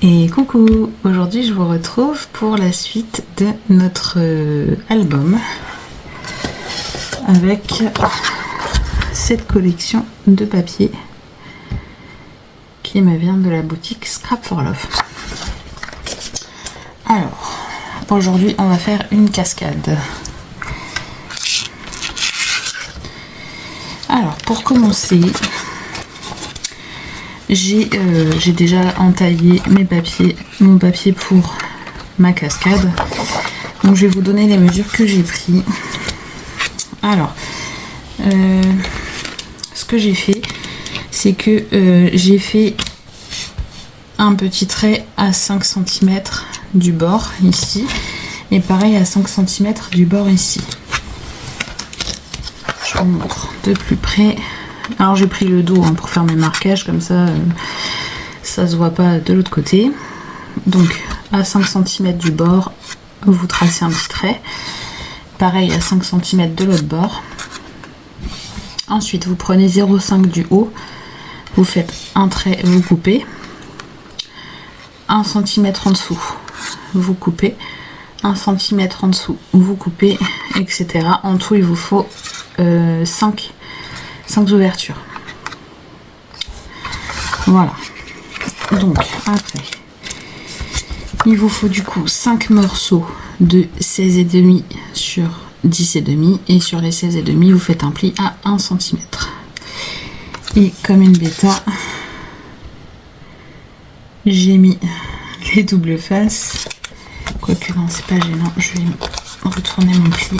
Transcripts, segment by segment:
Et coucou, aujourd'hui je vous retrouve pour la suite de notre album avec cette collection de papier qui me vient de la boutique Scrap for Love. Alors, aujourd'hui on va faire une cascade. Alors pour commencer, j'ai déjà entaillé mon papier pour ma cascade. Donc je vais vous donner les mesures que j'ai prises. Alors, ce que j'ai fait, c'est que j'ai fait un petit trait à 5 cm du bord ici. Et pareil à 5 cm du bord ici. Je vous montre de plus près. Alors j'ai pris le dos pour faire mes marquages, comme ça ça se voit pas de l'autre côté. Donc à 5 cm du bord, vous tracez un petit trait. Pareil à 5 cm de l'autre bord. Ensuite vous prenez 0,5 du haut, vous faites un trait, vous coupez. 1 cm en dessous, vous coupez. 1 cm en dessous, vous coupez, etc. En tout il vous faut 5 ouvertures. Voilà. Donc après, il vous faut du coup 5 morceaux de 16,5 sur 10,5 et sur les 16,5 vous faites un pli à 1 cm. Et comme une bêta, j'ai mis les doubles faces. Quoique non, c'est pas gênant, je vais retourner mon pli.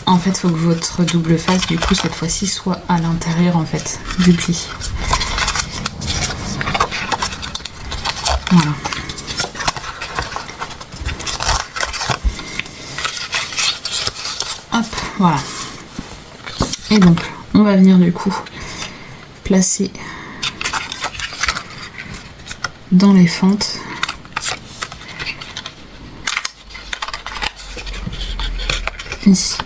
En fait, il faut que votre double face, du coup, cette fois-ci, soit à l'intérieur, en fait, du pli. Voilà. Hop, voilà. Et donc, on va venir, du coup, placer dans les fentes. Ici.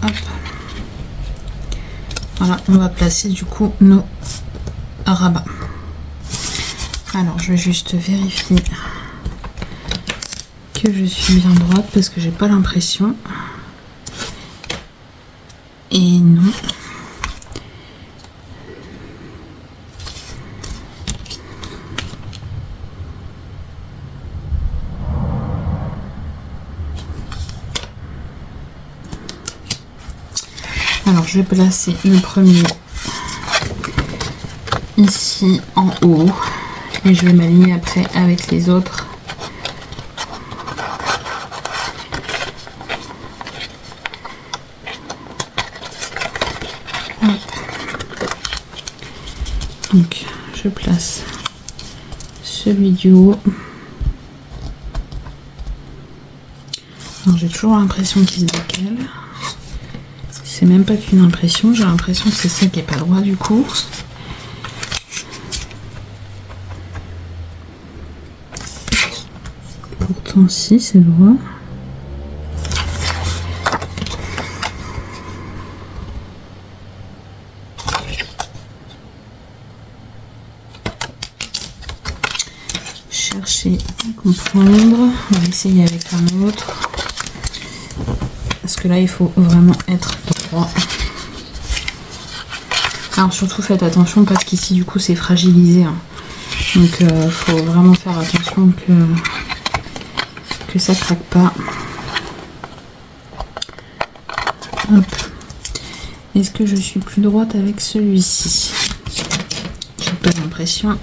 Hop. Voilà, on va placer du coup nos rabats. Alors je vais juste vérifier que je suis bien droite parce que j'ai pas l'impression. Et non. Alors je vais placer le premier ici en haut et je vais m'aligner après avec les autres. Hop. Donc je place celui du haut. Alors j'ai toujours l'impression qu'il se décale. C'est même pas qu'une impression, j'ai l'impression que c'est ça qui est pas droit du coup. Pourtant si, c'est droit. Chercher à comprendre. On va essayer avec un autre. Parce que là il faut vraiment être droit. Alors surtout faites attention parce qu'ici du coup c'est fragilisé. Hein. Donc faut vraiment faire attention que ça craque pas. Hop. Est-ce que je suis plus droite avec celui-ci? J'ai pas l'impression.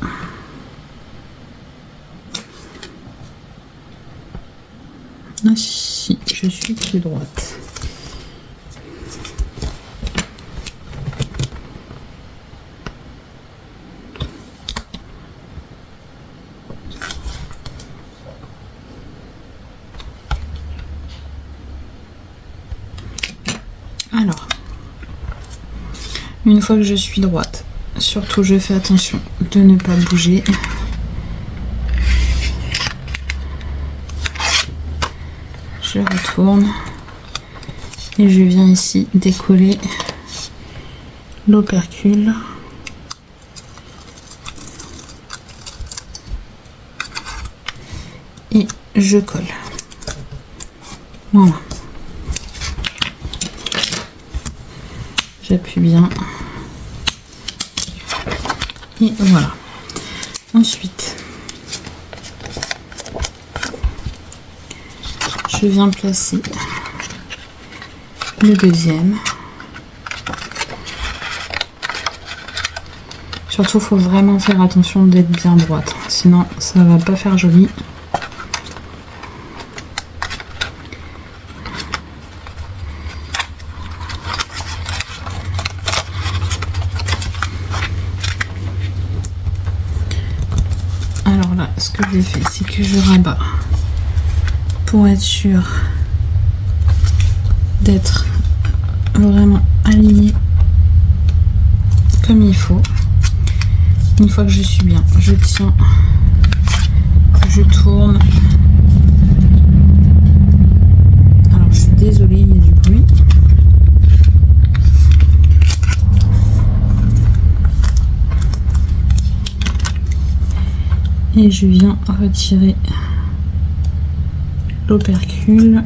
Ah si, je suis plus droite. Alors, une fois que je suis droite, surtout je fais attention de ne pas bouger. je retourne et je viens ici décoller l'opercule. Et je colle. Voilà. J'appuie bien. Et voilà. Ensuite, je viens placer le deuxième. Surtout, il faut vraiment faire attention d'être bien droite, sinon ça va pas faire joli. Alors là, ce que je fais, c'est que je rabats pour être sûr d'être vraiment aligné comme il faut. Une fois que je suis bien, je tiens, je tourne. Alors je suis désolée, il y a du bruit. Et je viens retirer l'opercule.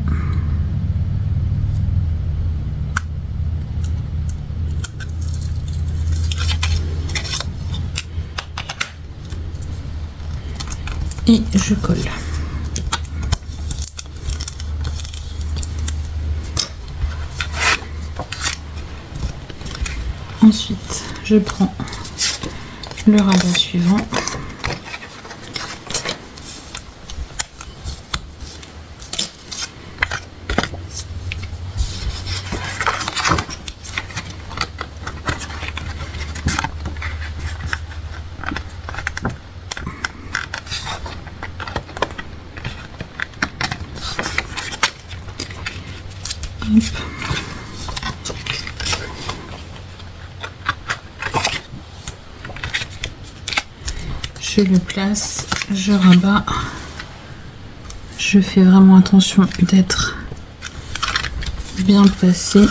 Et je colle. Ensuite, je prends le rabat suivant. Je le place, je rabats, je fais vraiment attention d'être bien placé.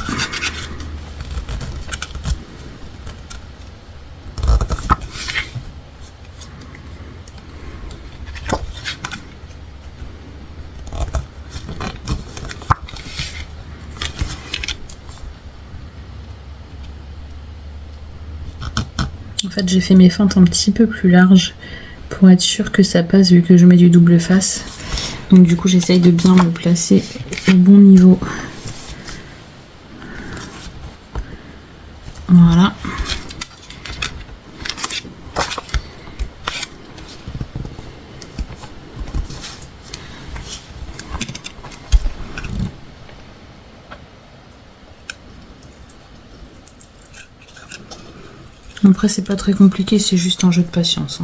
En fait, j'ai fait mes fentes un petit peu plus larges pour être sûr que ça passe vu que je mets du double face. Donc du coup, j'essaye de bien me placer au bon niveau. Voilà. Après, c'est pas très compliqué, c'est juste un jeu de patience.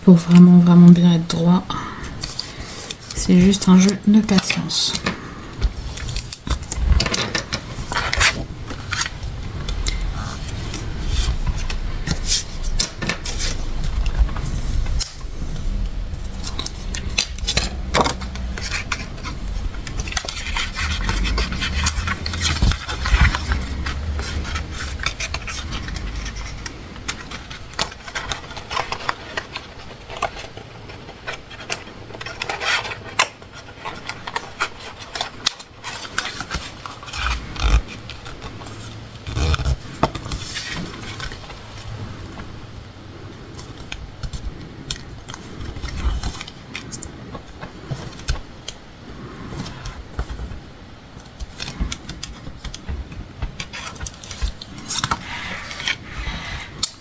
Pour vraiment bien être droit, c'est juste un jeu de patience.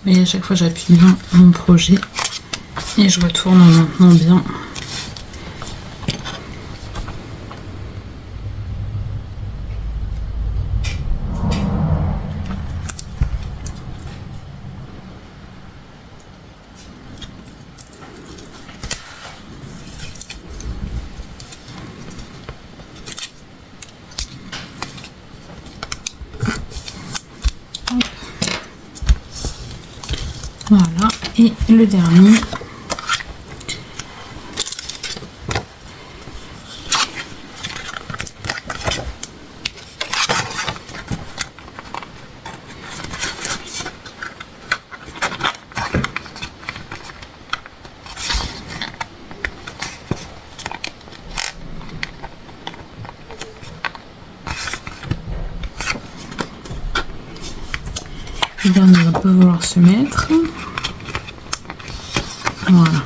Et à chaque fois j'appuie bien mon projet et je retourne en maintenant bien. Voilà, et le dernier. celui-là ne va pas vouloir se mettre. Voilà.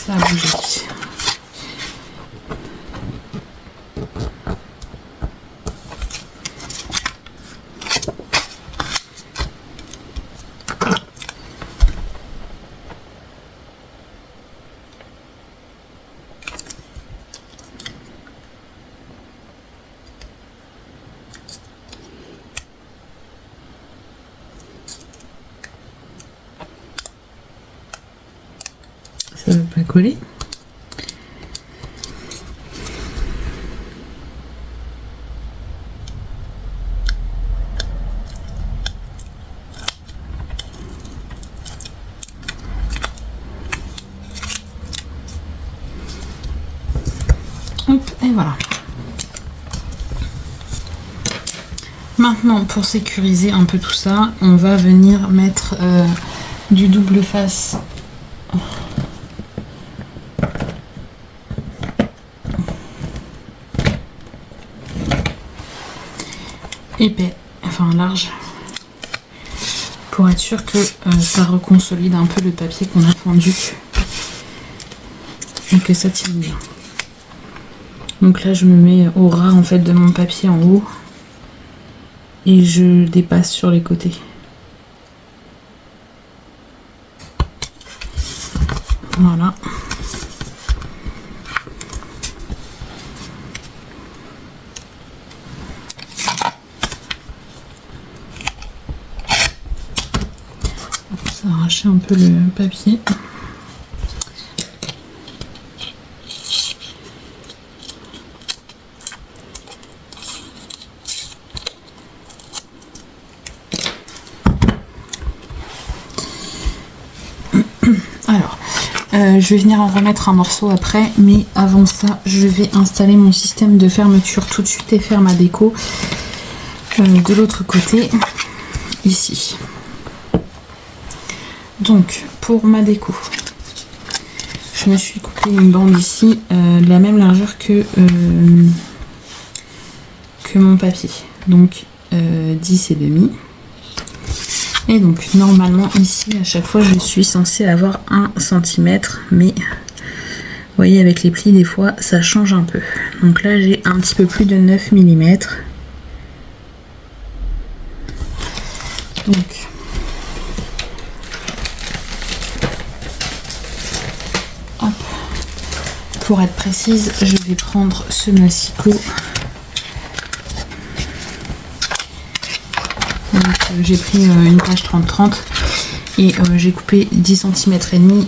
Ça a bougé. Ça veut pas coller. Hop, et voilà. Maintenant, pour sécuriser un peu tout ça, on va venir mettre du double face épais, enfin large, pour être sûr que ça reconsolide un peu le papier qu'on a fendu et que ça tient bien. Donc là je me mets au ras en fait de mon papier en haut et je dépasse sur les côtés. Voilà. Ça a arraché un peu le papier. Je vais venir en remettre un morceau après, mais avant ça, je vais installer mon système de fermeture tout de suite et faire ma déco de l'autre côté, ici. Donc, pour ma déco, je me suis coupé une bande ici, de la même largeur que mon papier, donc 10,5. Et donc normalement ici à chaque fois je suis censée avoir 1 cm, mais vous voyez avec les plis des fois ça change un peu. Donc là j'ai un petit peu plus de 9 mm. Donc hop. Pour être précise, je vais prendre ce massicot. J'ai pris une page 30-30 et j'ai coupé 10 cm et demi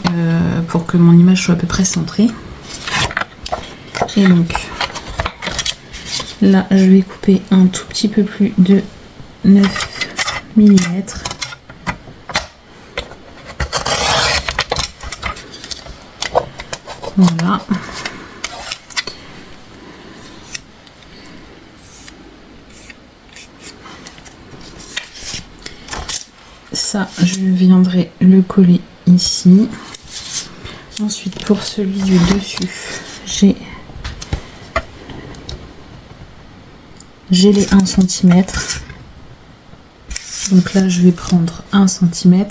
pour que mon image soit à peu près centrée. Et donc là je vais couper un tout petit peu plus de 9 mm. Voilà. Ça, je viendrai le coller ici. Ensuite, pour celui du dessus, j'ai les 1 cm. Donc là, je vais prendre 1 cm.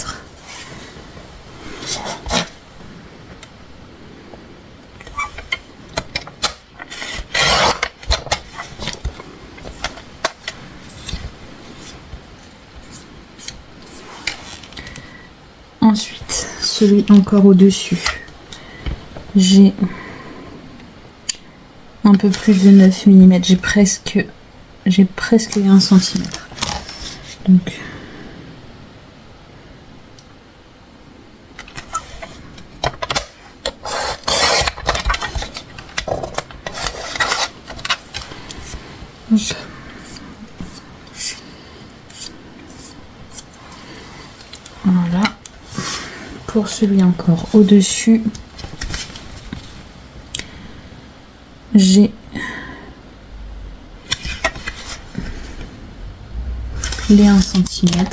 Ensuite, celui encore au-dessus, j'ai un peu plus de 9 mm, j'ai presque 1 cm. Donc pour celui encore au-dessus, j'ai les 1 cm.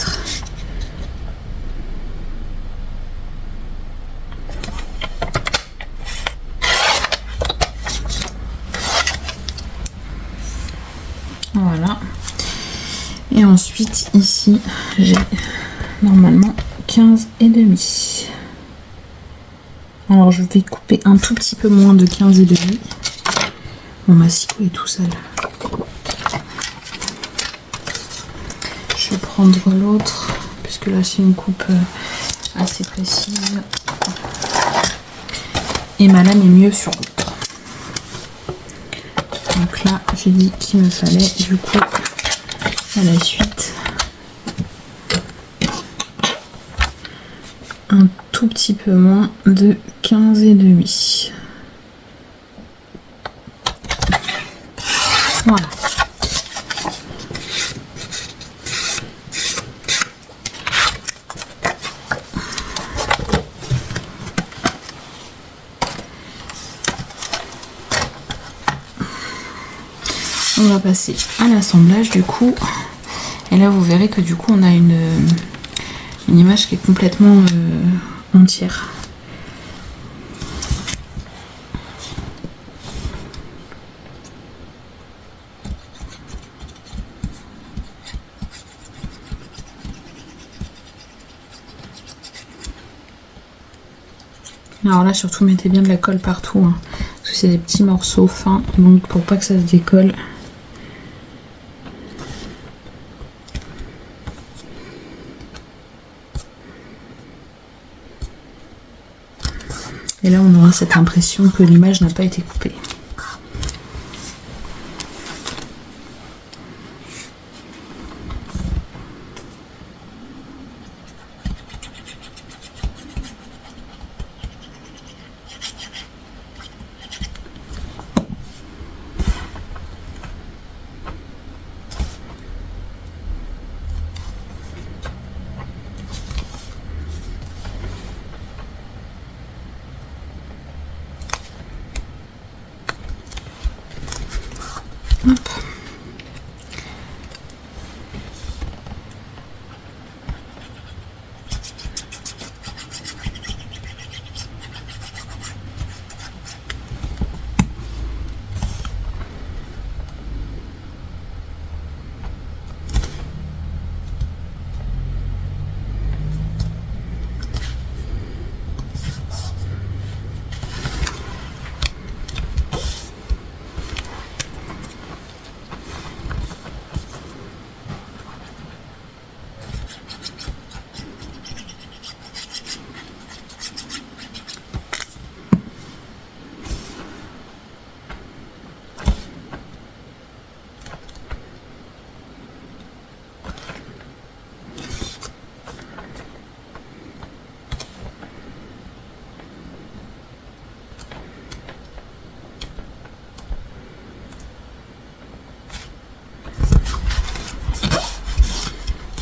Voilà. Et ensuite ici j'ai normalement 15,5. Alors je vais couper un tout petit peu moins de 15,5. Mon massicot est tout sale. Je vais prendre l'autre puisque là c'est une coupe assez précise et ma lame est mieux sur l'autre. Donc là j'ai dit qu'il me fallait du coup à la suite un tout petit peu moins de 15,5. Voilà. On va passer à l'assemblage du coup. Et là vous verrez que du coup on a une image qui est complètement entière. Alors là surtout mettez bien de la colle partout, hein, parce que c'est des petits morceaux fins, donc pour pas que ça se décolle. Et là on aura cette impression que l'image n'a pas été coupée. Hop.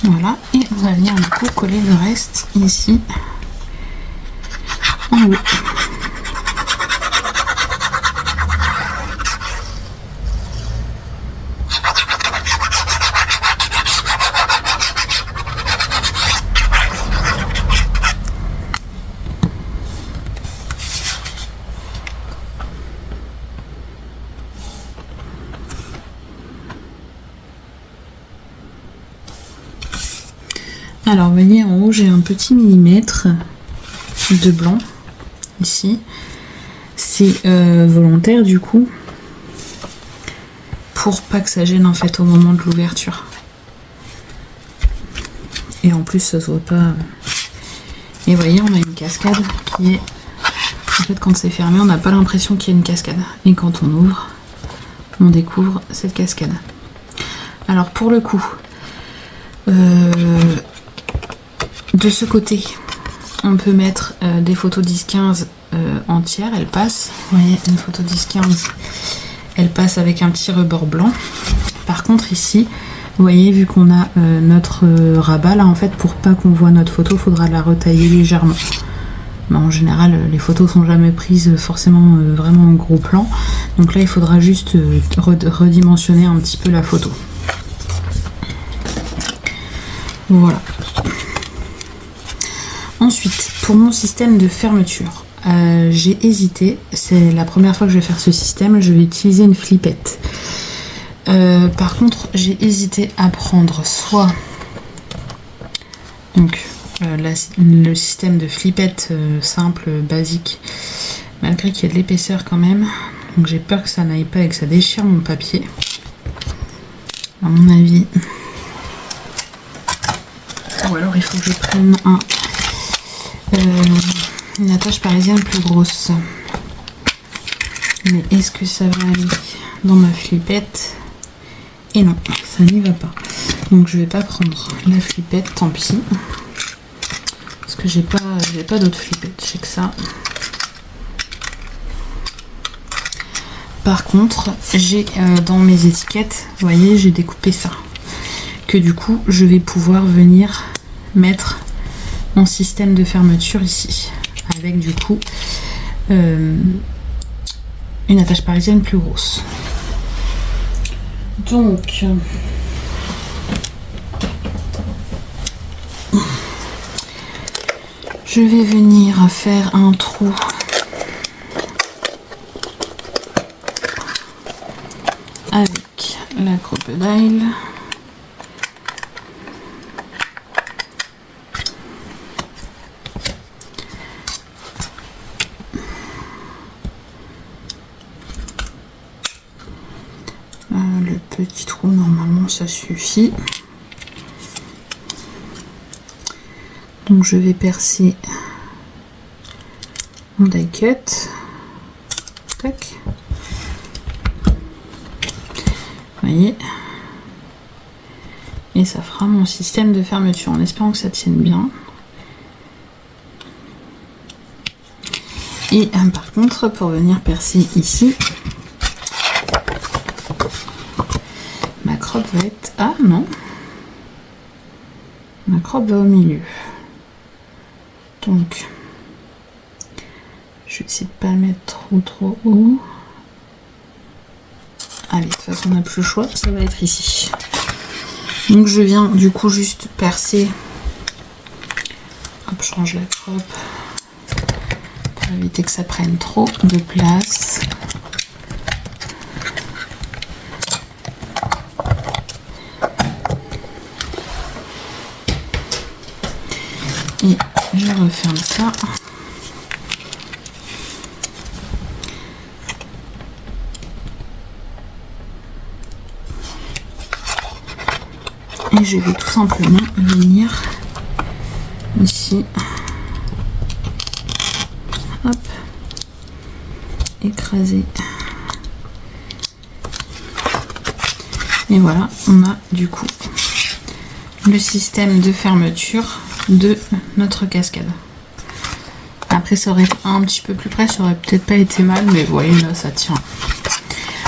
Voilà, et on va venir du coup coller le reste ici en haut. Alors vous voyez en haut j'ai un petit millimètre de blanc ici, c'est volontaire du coup pour pas que ça gêne en fait au moment de l'ouverture, et en plus ça se voit pas. Et vous voyez on a une cascade qui est en fait quand c'est fermé on n'a pas l'impression qu'il y a une cascade, et quand on ouvre on découvre cette cascade. Alors pour le coup de ce côté, on peut mettre des photos 10-15 entières, elles passent. Vous voyez, une photo 10-15, elle passe avec un petit rebord blanc. Par contre ici, vous voyez, vu qu'on a notre rabat là, en fait, pour pas qu'on voit notre photo, il faudra la retailler légèrement. Mais en général, les photos sont jamais prises forcément vraiment en gros plan. Donc là, il faudra juste redimensionner un petit peu la photo. Voilà. Ensuite, pour mon système de fermeture, j'ai hésité. C'est la première fois que je vais faire ce système. Je vais utiliser une flippette. Par contre, j'ai hésité à prendre soit donc le système de flippette simple, basique, malgré qu'il y ait de l'épaisseur quand même. Donc j'ai peur que ça n'aille pas et que ça déchire mon papier. À mon avis. Ou alors il faut que je prenne une attache parisienne plus grosse. Mais est-ce que ça va aller dans ma flippette? Et non, ça n'y va pas. Donc je vais pas prendre la flippette, tant pis. Parce que j'ai pas d'autres flippettes, j'ai que ça. Par contre, j'ai dans mes étiquettes, vous voyez, j'ai découpé ça. Que du coup, je vais pouvoir venir mettre mon système de fermeture ici. Avec du coup une attache parisienne plus grosse. Donc je vais venir faire un trou avec la crocodile. Le petit trou, normalement ça suffit. Donc je vais percer mon die cut. Tac. Vous voyez. Et ça fera mon système de fermeture en espérant que ça tienne bien. Et par contre, pour venir percer ici, ma croppe va être... Ah non, ma croppe va au milieu. Donc, je vais essayer de pas le mettre trop haut. Allez, de toute façon, on n'a plus le choix, ça va être ici. Donc, je viens du coup juste percer. Hop, je range la croppe pour éviter que ça prenne trop de place. Et je referme ça. Et je vais tout simplement venir ici. Hop. Écraser. Et voilà, on a du coup le système de fermeture de notre cascade. Après, ça aurait été un petit peu plus près, ça aurait peut-être pas été mal, mais vous voyez là, ça tient.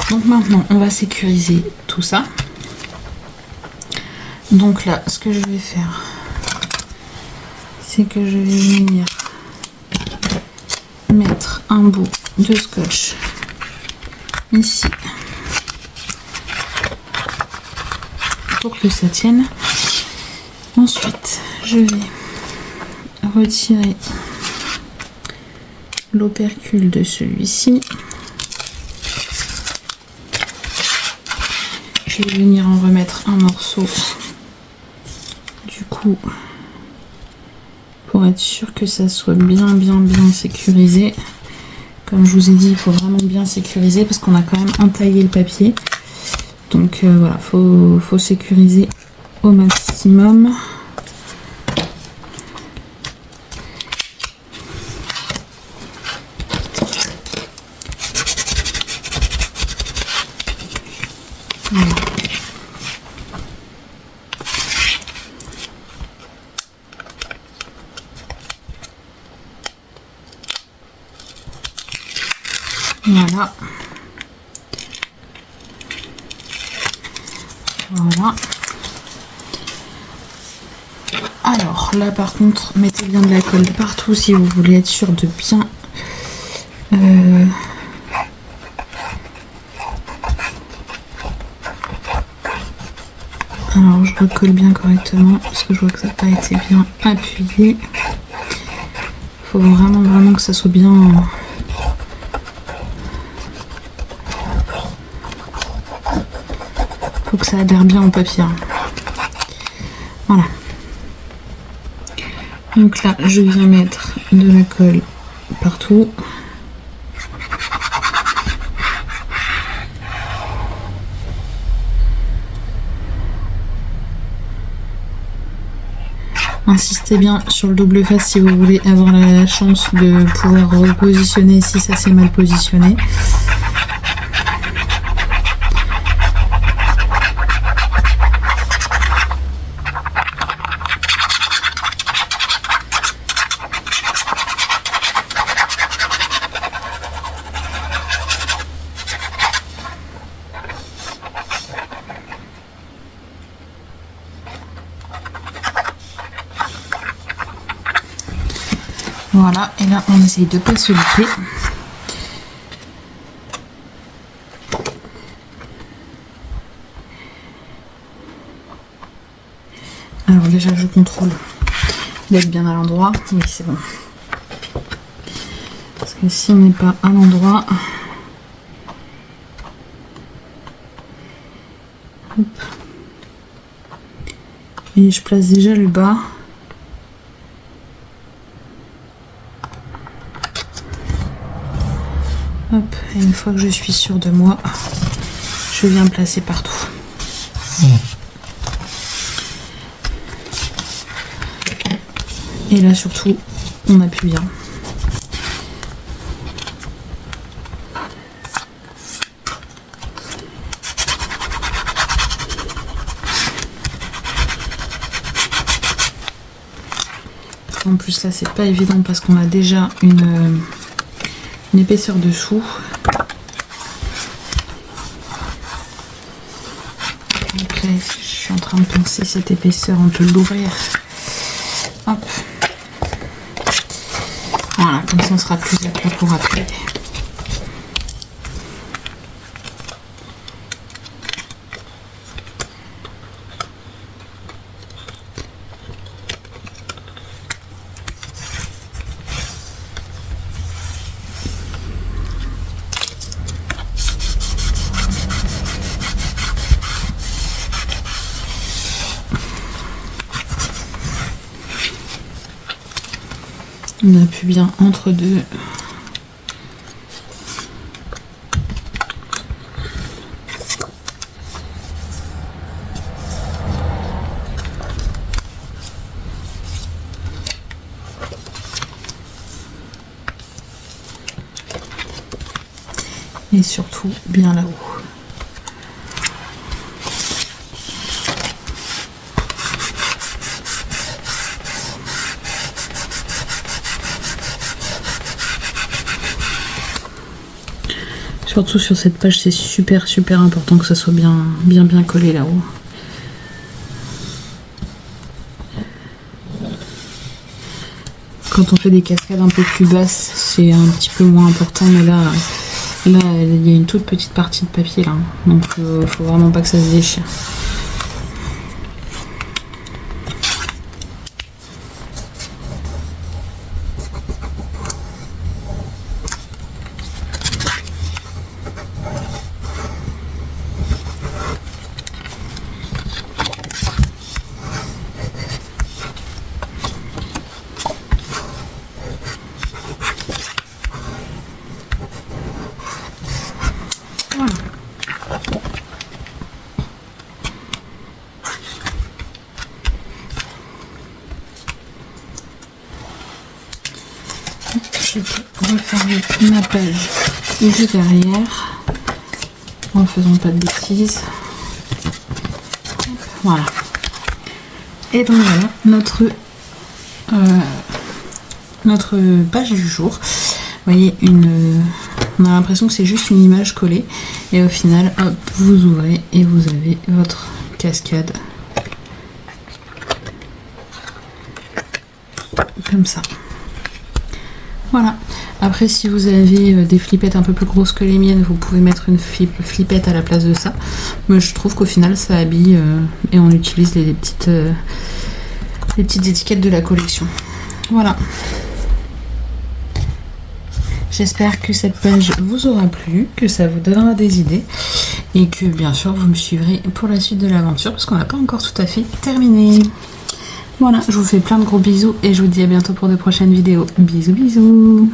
Donc maintenant, on va sécuriser tout ça. Donc là, ce que je vais faire, c'est que je vais venir mettre un bout de scotch ici pour que ça tienne. Ensuite, je vais retirer l'opercule de celui-ci. Je vais venir en remettre un morceau du coup pour être sûr que ça soit bien sécurisé. Comme je vous ai dit, il faut vraiment bien sécuriser parce qu'on a quand même entaillé le papier. Donc voilà, faut sécuriser au maximum. Voilà. Voilà. Voilà. Alors là par contre, mettez bien de la colle partout si vous voulez être sûr de bien... Alors je recolle bien correctement parce que je vois que ça n'a pas été bien appuyé. Il faut vraiment que ça soit bien... Faut que ça adhère bien au papier. Voilà. Donc là, je viens mettre de la colle partout. Insistez bien sur le double face si vous voulez avoir la chance de pouvoir repositionner si ça s'est mal positionné. Voilà, et là on essaye de pas se louper. Alors déjà je contrôle d'être bien à l'endroit. Oui, c'est bon. Parce que si on n'est pas à l'endroit... Et je place déjà le bas. Hop, et une fois que je suis sûre de moi, je viens placer partout. Et là surtout, on appuie bien. En plus là c'est pas évident parce qu'on a déjà une épaisseur dessous. Donc là, je suis en train de penser cette épaisseur, on peut l'ouvrir. Hop. Voilà, comme ça on sera plus à plat pour appuyer. On appuie bien entre deux. Et surtout bien là-haut. Surtout sur cette page, c'est super important que ça soit bien collé là-haut. Quand on fait des cascades un peu plus basses, c'est un petit peu moins important, mais là, il y a une toute petite partie de papier là, donc faut vraiment pas que ça se déchire. Je vais refermer ma page du derrière en faisant pas de bêtises. Voilà. Et donc voilà notre page du jour. Vous voyez, on a l'impression que c'est juste une image collée et au final, hop, vous ouvrez et vous avez votre cascade. comme ça. Voilà. Après, si vous avez des flippettes un peu plus grosses que les miennes, vous pouvez mettre une flippette à la place de ça. Mais je trouve qu'au final, ça habille et on utilise les petites étiquettes de la collection. Voilà. J'espère que cette page vous aura plu, que ça vous donnera des idées et que bien sûr vous me suivrez pour la suite de l'aventure parce qu'on n'a pas encore tout à fait terminé. Voilà, je vous fais plein de gros bisous et je vous dis à bientôt pour de prochaines vidéos. Bisous bisous.